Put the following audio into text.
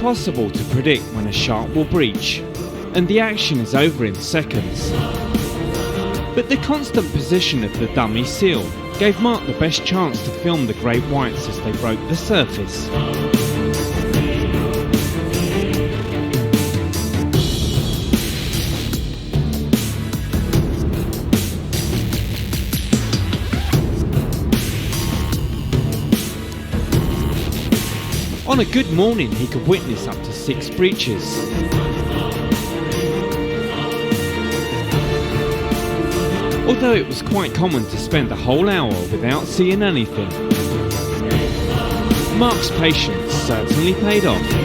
impossible to predict when a shark will breach, and the action is over in seconds. But the constant position of the dummy seal gave Mark the best chance to film the great whites as they broke the surface. On a good morning, he could witness up to 6 breaches. Although it was quite common to spend a whole hour without seeing anything. Mark's patience certainly paid off.